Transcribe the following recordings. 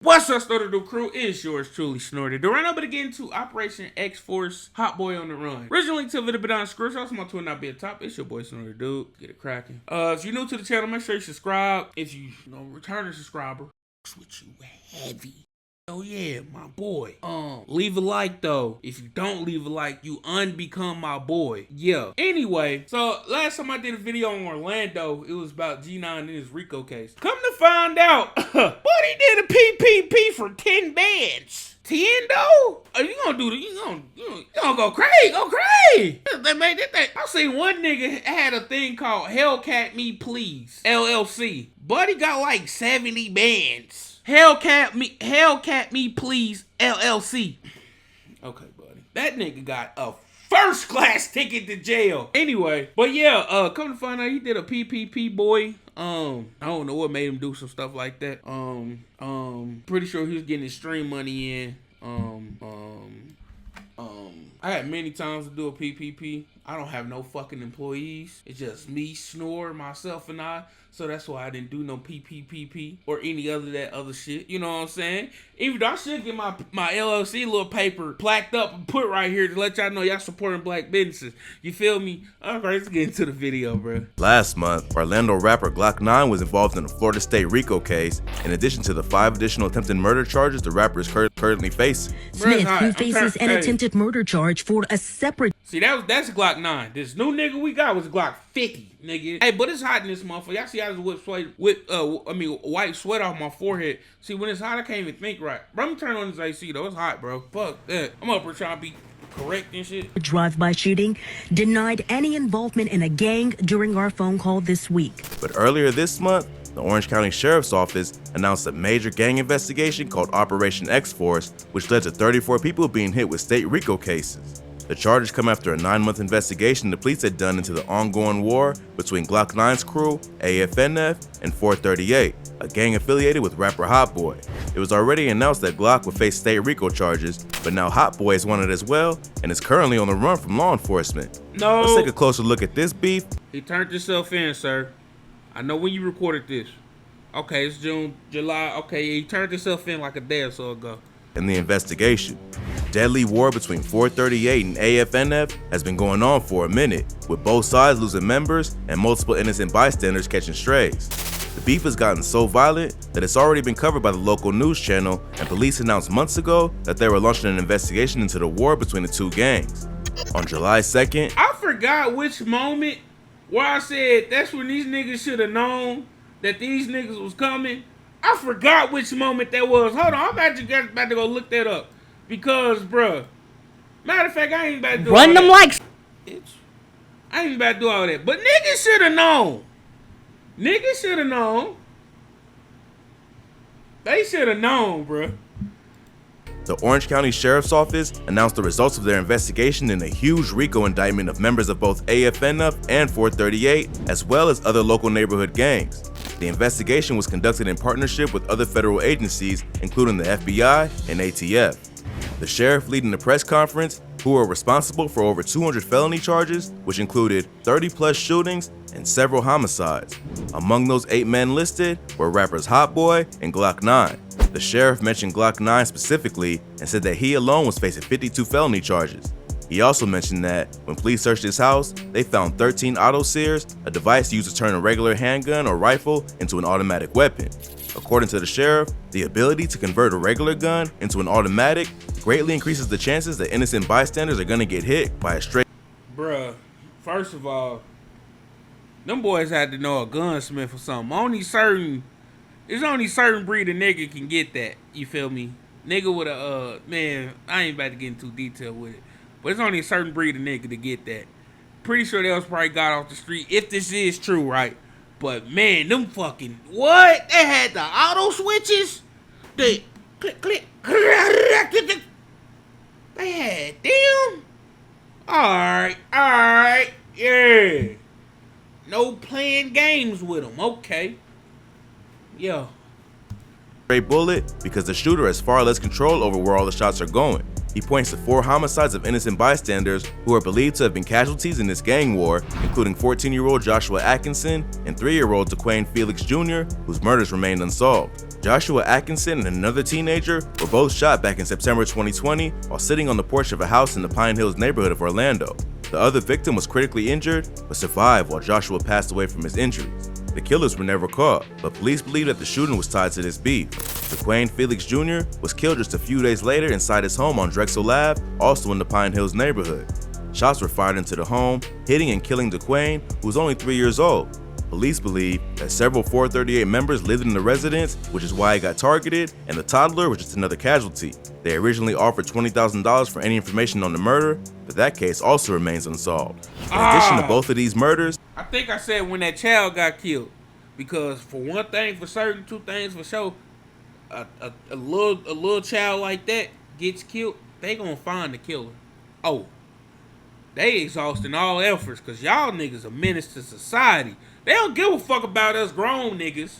What's up, Snorter Do crew? It's yours truly, Snorter Do. Right now, but get into Operation X-Force Hot Boy on the Run. Originally to a video bit on the screen, also my Twitter not be at top. It's your boy Snorter Do. Get it cracking. If you're new to the channel, make sure you subscribe. If you returning subscriber, with you heavy. Oh yeah, my boy. Leave a like though. If you don't leave a like, you unbecome my boy. Yeah. Anyway, so last time I did a video on Orlando, it was about G9 and his Rico case. Come to find out, Buddy did a PPP for 10 bands. 10 though? Are you gonna do the, you gonna go crazy, go crazy. They made that thing. I seen one nigga had a thing called Hellcat Me Please, LLC. Buddy got like 70 bands. Hellcat me please, LLC. Okay, buddy. That nigga got a first class ticket to jail. Anyway, but yeah, come to find out he did a PPP, boy. I don't know what made him do some stuff like that. Pretty sure he was getting his stream money in. I had many times to do a PPP. I don't have no fucking employees. It's just me, Snore, myself, and I. So that's why I didn't do no PPPP or any other shit. You know what I'm saying? Even though I should get my LLC little paper plaqued up and put right here to let y'all know y'all supporting black businesses. You feel me? All right, let's get into the video, bro. Last month, Orlando rapper Glock 9 was involved in a Florida State RICO case, in addition to the 5 additional attempted murder charges the rapper is currently facing. Smith, who faces an attempted murder charge for a separate... See, that's Glock 9. This new nigga we got was Glock 50, nigga. Hey, but it's hot in this motherfucker. Y'all see I just wipe sweat off my forehead. See, when it's hot, I can't even think right. Bro, I'm turning on this AC, though. It's hot, bro. Fuck that. I'm up here trying to be correct and shit. Drive-by shooting denied any involvement in a gang during our phone call this week. But earlier this month, the Orange County Sheriff's Office announced a major gang investigation called Operation X-Force, which led to 34 people being hit with state RICO cases. The charges come after a 9-month investigation the police had done into the ongoing war between Glock 9's crew, AFNF, and 438, a gang affiliated with rapper HOTBOII. It was already announced that Glock would face state RICO charges, but now HOTBOII is wanted as well and is currently on the run from law enforcement. No. Let's take a closer look at this beef. He turned himself in, sir. I know when you recorded this. Okay, it's June, July. Okay, he turned himself in like a day or so ago. In the investigation, deadly war between 438 and AFNF has been going on for a minute, with both sides losing members and multiple innocent bystanders catching strays. The beef has gotten so violent that it's already been covered by the local news channel, and police announced months ago that they were launching an investigation into the war between the two gangs. On July 2nd, I forgot which moment where I said that's when these niggas should have known that these niggas was coming. I forgot which moment that was. Hold on, I'm about to go look that up. Because, bruh, matter of fact, I ain't about to do all that. Run them like... I ain't about to do all that. But niggas should have known. Niggas should have known. They should have known, bruh. The Orange County Sheriff's Office announced the results of their investigation in a huge RICO indictment of members of both AFNF and 438, as well as other local neighborhood gangs. The investigation was conducted in partnership with other federal agencies, including the FBI and ATF. The sheriff leading the press conference, who were responsible for over 200 felony charges, which included 30+ shootings and several homicides. Among those 8 men listed were rappers HOTBOII and Glock 9. The sheriff mentioned Glock 9 specifically and said that he alone was facing 52 felony charges. He also mentioned that when police searched his house, they found 13 auto sears, a device used to turn a regular handgun or rifle into an automatic weapon. According to the sheriff, the ability to convert a regular gun into an automatic greatly increases the chances that innocent bystanders are gonna get hit by a stray. Bruh, first of all, them boys had to know a gunsmith or something. There's only certain breed of nigga can get that. You feel me? Nigga with a, man, I ain't about to get into detail with it. But it's only a certain breed of nigga to get that. Pretty sure they was probably got off the street, if this is true, right? But man, them fucking, what? They had the auto switches? The click, click. They had them? Alright, yeah. No playing games with them, okay. Yeah. Bullet because the shooter has far less control over where all the shots are going. He points to 4 homicides of innocent bystanders who are believed to have been casualties in this gang war, including 14-year-old Joshua Atkinson and 3-year-old DeQuane Felix Jr., whose murders remained unsolved. Joshua Atkinson and another teenager were both shot back in September 2020 while sitting on the porch of a house in the Pine Hills neighborhood of Orlando. The other victim was critically injured but survived while Joshua passed away from his injuries. The killers were never caught, but police believe that the shooting was tied to this beef. DeQuane Felix Jr. was killed just a few days later inside his home on Drexel Ave, also in the Pine Hills neighborhood. Shots were fired into the home, hitting and killing DeQuane, who was only 3 years old. Police believe that several 438 members lived in the residence, which is why he got targeted, and the toddler was just another casualty. They originally offered $20,000 for any information on the murder, but that case also remains unsolved. In addition to both of these murders, I think I said when that child got killed, because for one thing for certain, two things for sure, a little child like that gets killed, they gonna find the killer. Oh, they exhausting all efforts, cause y'all niggas a menace to society. They don't give a fuck about us grown niggas.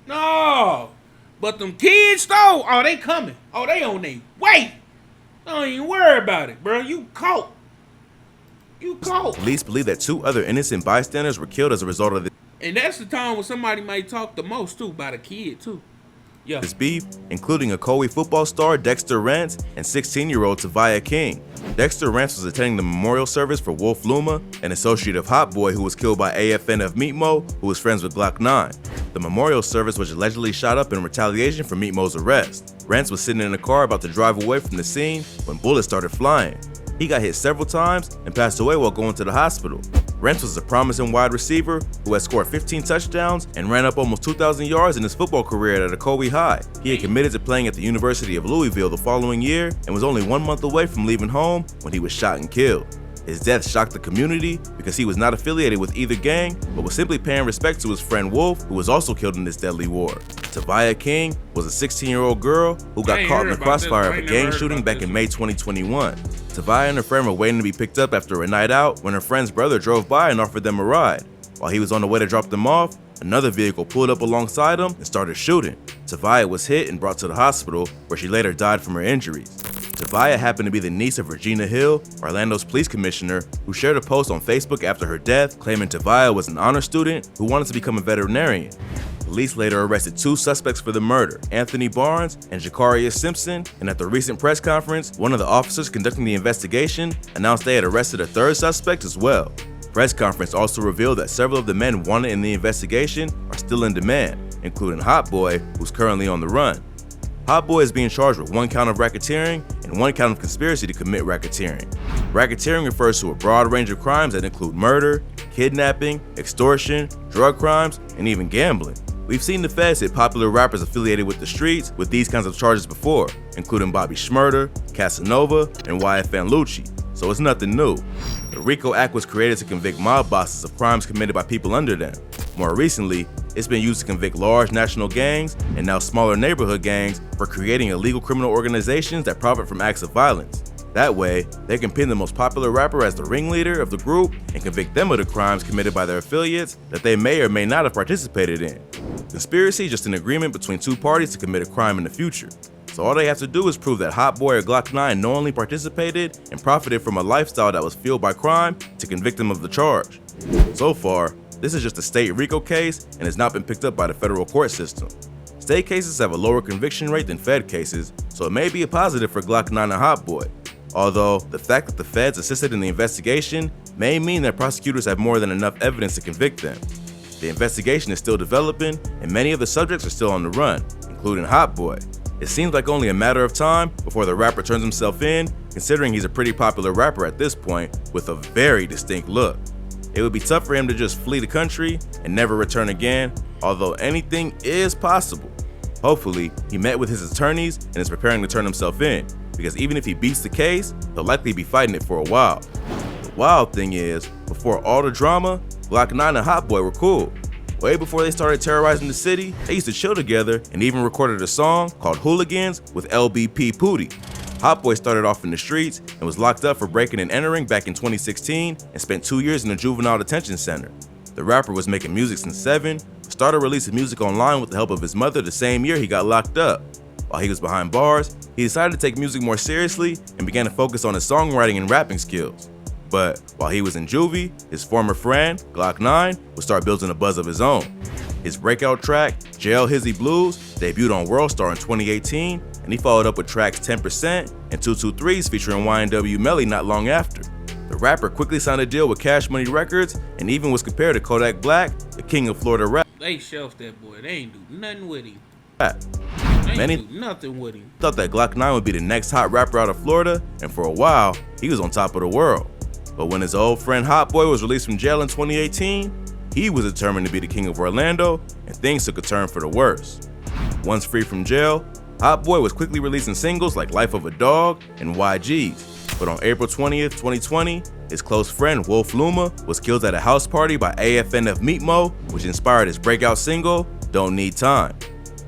No. But them kids though, oh, they coming. Oh, they on their way. Don't even worry about it, bro. You caught. You caught. Police believe that 2 other innocent bystanders were killed as a result of And that's the time when somebody might talk the most too about a kid too. Yeah. this beef, including Ocoee football star Dexter Rance and 16-year-old Tavia King. Dexter Rance was attending the memorial service for Wolf Luma, an associate of HOTBOII who was killed by AFNF Meatmo, who was friends with Glock 9. The memorial service was allegedly shot up in retaliation for Meatmo's arrest. Rance was sitting in a car about to drive away from the scene when bullets started flying. He got hit several times and passed away while going to the hospital. Rance was a promising wide receiver who had scored 15 touchdowns and ran up almost 2,000 yards in his football career at Ocoee High. He had committed to playing at the University of Louisville the following year and was only 1 month away from leaving home when he was shot and killed. His death shocked the community because he was not affiliated with either gang, but was simply paying respect to his friend Wolf, who was also killed in this deadly war. Tavia King was a 16-year-old girl who got caught in the crossfire of a gang shooting back in May 2021. Tavia and her friend were waiting to be picked up after a night out when her friend's brother drove by and offered them a ride. While he was on the way to drop them off, another vehicle pulled up alongside him and started shooting. Tavia was hit and brought to the hospital, where she later died from her injuries. Tavia happened to be the niece of Regina Hill, Orlando's police commissioner, who shared a post on Facebook after her death claiming Tavia was an honor student who wanted to become a veterinarian. Police later arrested 2 suspects for the murder, Anthony Barnes and Jacarius Simpson, and at the recent press conference, one of the officers conducting the investigation announced they had arrested a 3rd suspect as well. The press conference also revealed that several of the men wanted in the investigation are still in demand, including HOTBOII, who's currently on the run. HOTBOII is being charged with 1 count of racketeering and 1 count of conspiracy to commit racketeering. Racketeering refers to a broad range of crimes that include murder, kidnapping, extortion, drug crimes, and even gambling. We've seen the feds hit popular rappers affiliated with the streets with these kinds of charges before, including Bobby Shmurda, Casanova, and YFN Lucci, so it's nothing new. The RICO Act was created to convict mob bosses of crimes committed by people under them. More recently, it's been used to convict large national gangs and now smaller neighborhood gangs for creating illegal criminal organizations that profit from acts of violence. That way, they can pin the most popular rapper as the ringleader of the group and convict them of the crimes committed by their affiliates that they may or may not have participated in. Conspiracy is just an agreement between 2 parties to commit a crime in the future. So all they have to do is prove that HOTBOII or Glock 9 knowingly participated and profited from a lifestyle that was fueled by crime to convict them of the charge. So far, this is just a state RICO case and has not been picked up by the federal court system. State cases have a lower conviction rate than Fed cases, so it may be a positive for Glock 9 and HOTBOII. Although, the fact that the feds assisted in the investigation may mean that prosecutors have more than enough evidence to convict them. The investigation is still developing, and many of the subjects are still on the run, including HOTBOII. It seems like only a matter of time before the rapper turns himself in, considering he's a pretty popular rapper at this point with a very distinct look. It would be tough for him to just flee the country and never return again, although anything is possible. Hopefully, he met with his attorneys and is preparing to turn himself in, because even if he beats the case, he'll likely be fighting it for a while. The wild thing is, before all the drama, Glock 9 and HOTBOII were cool. Way before they started terrorizing the city, they used to chill together and even recorded a song called Hooligans with LBP Pootie. HOTBOII started off in the streets and was locked up for breaking and entering back in 2016 and spent 2 years in a juvenile detention center. The rapper was making music since 7, started releasing music online with the help of his mother the same year he got locked up. While he was behind bars, he decided to take music more seriously and began to focus on his songwriting and rapping skills. But while he was in juvie, his former friend, Glock 9, would start building a buzz of his own. His breakout track, Jail Hizzy Blues, debuted on Worldstar in 2018, and he followed up with tracks 10% and 223s featuring YNW Melly not long after. The rapper quickly signed a deal with Cash Money Records and even was compared to Kodak Black, the king of Florida rap. They shelved that boy. They ain't do nothing with him. Many do nothing with him. thought that Glock 9 would be the next hot rapper out of Florida, and for a while, he was on top of the world. But when his old friend HOTBOII was released from jail in 2018, he was determined to be the king of Orlando, and things took a turn for the worse. Once free from jail, HOTBOII was quickly releasing singles like Life of a Dog and YG's. But on April 20th, 2020, his close friend Wolf Luma was killed at a house party by AFNF Meatmo, which inspired his breakout single, Don't Need Time.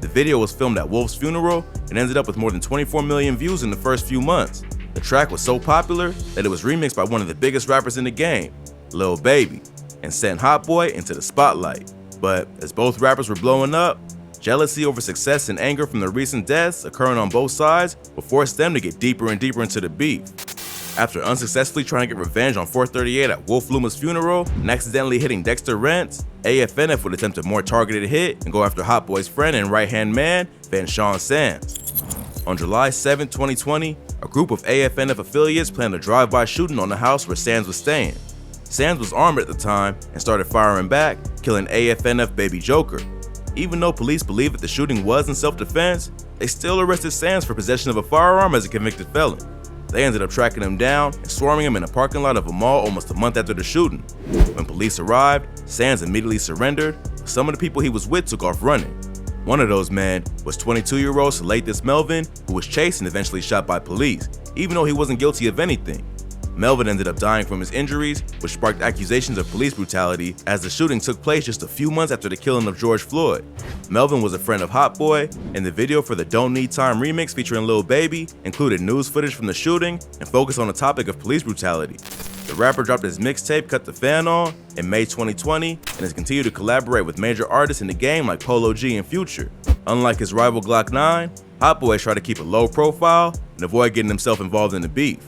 The video was filmed at Wolf's funeral and ended up with more than 24 million views in the first few months. The track was so popular that it was remixed by one of the biggest rappers in the game, Lil Baby, and sent HOTBOII into the spotlight. But as both rappers were blowing up, jealousy over success and anger from the recent deaths occurring on both sides would force them to get deeper and deeper into the beef. After unsuccessfully trying to get revenge on 438 at Wolf Luma's funeral and accidentally hitting Dexter Rents, AFNF would attempt a more targeted hit and go after HOTBOII's friend and right-hand man, Van Sean Sands. On July 7, 2020, a group of AFNF affiliates planned a drive-by shooting on the house where Sands was staying. Sands was armed at the time and started firing back, killing AFNF Baby Joker. Even though police believe that the shooting was in self-defense, they still arrested Sands for possession of a firearm as a convicted felon. They ended up tracking him down and swarming him in a parking lot of a mall almost a month after the shooting. When police arrived, Sands immediately surrendered, but some of the people he was with took off running. One of those men was 22-year-old Salatis Melvin, who was chased and eventually shot by police, even though he wasn't guilty of anything. Melvin ended up dying from his injuries, which sparked accusations of police brutality as the shooting took place just a few months after the killing of George Floyd. Melvin was a friend of HOTBOII, and the video for the Don't Need Time remix featuring Lil Baby included news footage from the shooting and focused on the topic of police brutality. The rapper dropped his mixtape Cut the Fan On in May 2020 and has continued to collaborate with major artists in the game like Polo G and Future. Unlike his rival Glock 9, HOTBOII tried to keep a low profile and avoid getting himself involved in the beef.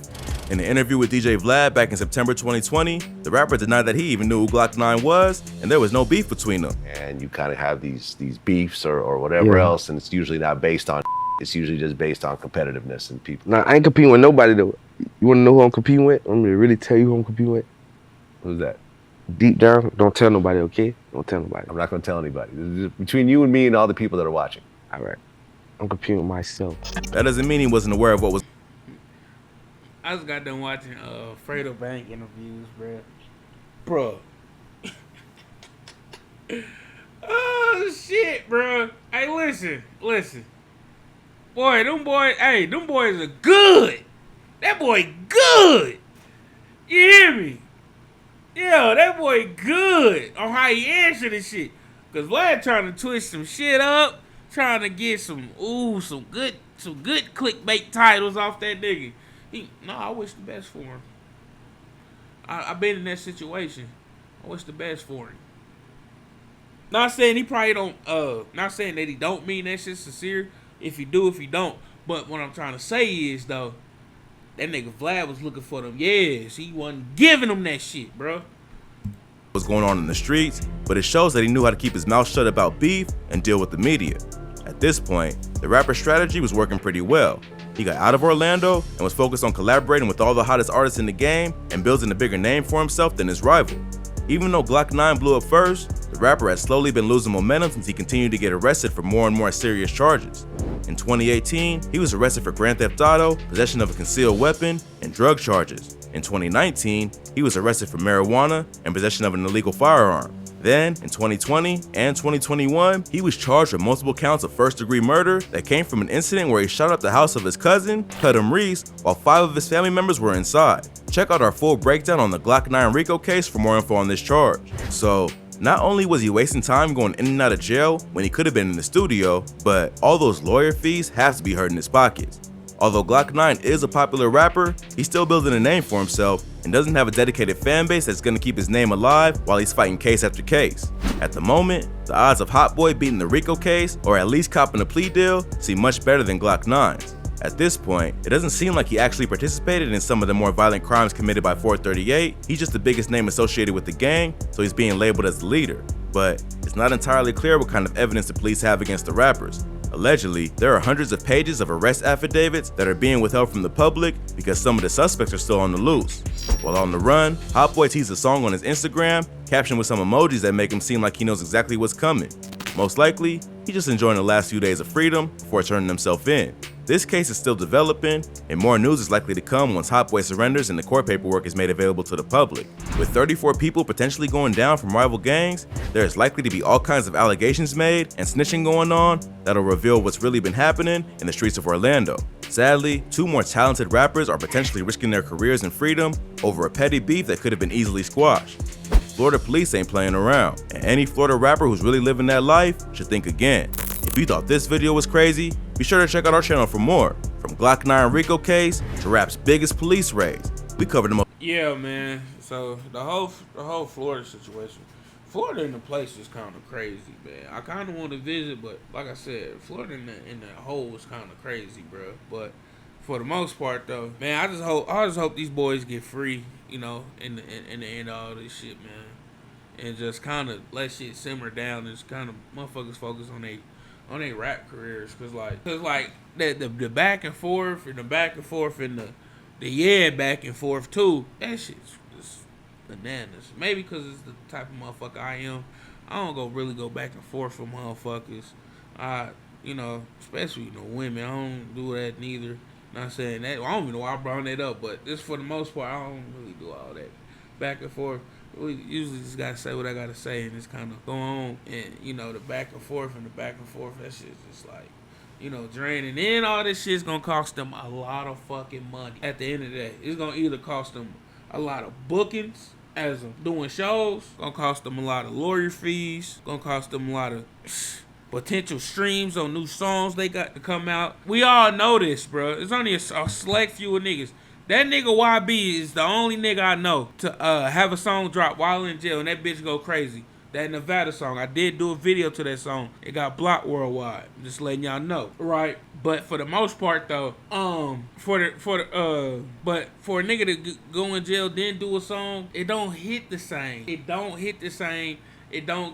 In an interview with DJ Vlad back in September 2020, the rapper denied that he even knew who Glock 9 was, and there was no beef between them. And you kind of have these beefs or whatever else, and it's usually not based on it's usually just based on competitiveness and people. Nah, I ain't competing with nobody though. You wanna know who I'm competing with? I'm gonna really tell you who I'm competing with. Who's that? Deep down, don't tell nobody, okay? Don't tell nobody. I'm not gonna tell anybody. This is between you and me and all the people that are watching. All right. I'm competing with myself. That doesn't mean he wasn't aware of what was. I just got done watching Fredo Bank interviews, bruh. Oh shit, bruh. Hey, listen. Boy, them boys are good. That boy good. You hear me? Yeah, that boy good on how he answered this shit. Cause Vlad trying to twist some shit up, trying to get some good clickbait titles off that nigga. I wish the best for him. I've been in that situation. I wish the best for him. Not saying he probably don't, not saying that he don't mean that shit sincere. If he do, if he don't. But what I'm trying to say is, though, that nigga Vlad was looking for them. Yes, he wasn't giving them that shit, bro. Was going on in the streets, but it shows that he knew how to keep his mouth shut about beef and deal with the media. At this point, the rapper's strategy was working pretty well. He got out of Orlando and was focused on collaborating with all the hottest artists in the game and building a bigger name for himself than his rival. Even though Glock 9 blew up first, the rapper has slowly been losing momentum since he continued to get arrested for more and more serious charges. In 2018, he was arrested for Grand Theft Auto, possession of a concealed weapon, and drug charges. In 2019, he was arrested for marijuana and possession of an illegal firearm. Then, in 2020 and 2021, he was charged with multiple counts of first-degree murder that came from an incident where he shot up the house of his cousin, Cudham Reese, while 5 of his family members were inside. Check out our full breakdown on the Glock 9 RICO case for more info on this charge. So, not only was he wasting time going in and out of jail when he could have been in the studio, but all those lawyer fees have to be hurting his pockets. Although Glock 9 is a popular rapper, he's still building a name for himself and doesn't have a dedicated fan base that's gonna keep his name alive while he's fighting case after case. At the moment, the odds of HOTBOII beating the RICO case, or at least copping a plea deal, seem much better than Glock 9's. At this point, it doesn't seem like he actually participated in some of the more violent crimes committed by 438, he's just the biggest name associated with the gang, so he's being labeled as the leader. But it's not entirely clear what kind of evidence the police have against the rappers. Allegedly, there are hundreds of pages of arrest affidavits that are being withheld from the public because some of the suspects are still on the loose. While on the run, HOTBOII teased a song on his Instagram, captioned with some emojis that make him seem like he knows exactly what's coming. Most likely, he's just enjoying the last few days of freedom before turning himself in. This case is still developing, and more news is likely to come once HOTBOII surrenders and the court paperwork is made available to the public. With 34 people potentially going down from rival gangs, there is likely to be all kinds of allegations made and snitching going on that'll reveal what's really been happening in the streets of Orlando. Sadly, 2 more talented rappers are potentially risking their careers and freedom over a petty beef that could have been easily squashed. Florida police ain't playing around, and any Florida rapper who's really living that life should think again. If you thought this video was crazy, be sure to check out our channel for more. From Glock 9 Rico case to rap's biggest police raids, we covered them up. Yeah, man. So the whole Florida situation. Florida in the place is kind of crazy, man. I kind of want to visit, but like I said, Florida in the whole is kind of crazy, bro. But for the most part, though, man, I just hope these boys get free, you know, in the end of all this shit, man, and just kind of let shit simmer down and just kind of motherfuckers focus on they rap careers, cause like the back and forth and the back and forth and the back and forth too. That shit's just bananas. Maybe cause it's the type of motherfucker I am. I don't really go back and forth with motherfuckers. You know, especially women. I don't do that neither. Not saying that. I don't even know why I brought that up, but just for the most part, I don't really do all that back and forth. We usually just gotta say what I gotta say and just kind of go on. And the back and forth, that shit's just like, draining. And then all this shit's gonna cost them a lot of fucking money. At the end of the day, it's gonna either cost them a lot of bookings as of doing shows, gonna cost them a lot of lawyer fees, gonna cost them a lot of potential streams on new songs they got to come out. We all know this, bro. It's only a select few of niggas. That nigga YB is the only nigga I know to have a song drop while in jail and that bitch go crazy. That Nevada song, I did do a video to that song. It got blocked worldwide. I'm just letting y'all know, right? But for the most part, though, for a nigga to go in jail then do a song, it don't hit the same. It don't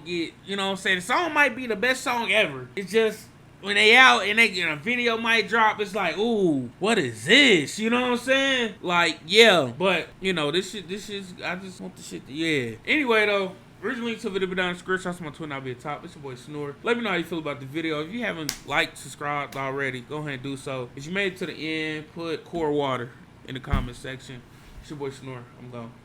get, you know what I'm saying? The song might be the best song ever. It's just when they out and a video might drop, it's like, ooh, what is this? You know what I'm saying? Like, yeah, but this shit, I just want the shit to, yeah. Anyway, though, originally to the video down in the description. Also my Twitter, I'll be at the top. It's your boy Snore. Let me know how you feel about the video. If you haven't liked, subscribed already, go ahead and do so. If you made it to the end, put core water in the comment section. It's your boy Snore. I'm gone.